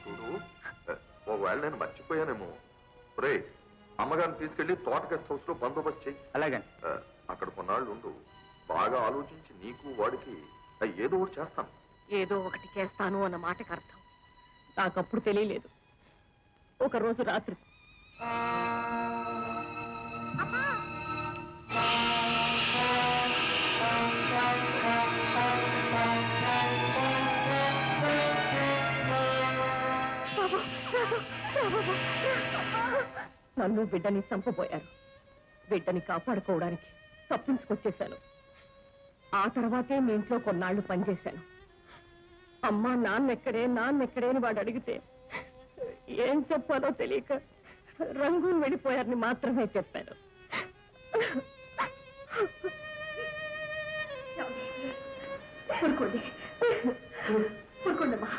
చూడు, ఒకవేళ నేను మర్చిపోయానేమో. రే, అమ్మగారిని తీసుకెళ్లి తోట గెస్ట్ హౌస్ లో బందోబస్తు చెయ్యి. అలాగే. అక్కడ కొన్నాళ్ళు ఉండు. బాగా ఆలోచించి నీకు వాడికి ఏదో ఒకటి చేస్తాను. ఏదో ఒకటి చేస్తాను అన్న మాటకు అర్థం నాకప్పుడు తెలియలేదు. ఒకరోజు రాత్రి నన్ను బిడ్డని చంపబోయారు. బిడ్డని కాపాడుకోవడానికి తప్పించుకొచ్చేశాను. ఆ తర్వాతే మీ ఇంట్లో కొన్నాళ్లు పనిచేశాను. అమ్మా నాన్నెక్కడే అని వాడు అడిగితే ఏం చెప్పాలో తెలియక రంగులు వెళ్ళిపోయారని మాత్రమే చెప్పాను. ఊరుకోండి, ఊరుకోండమ్మా.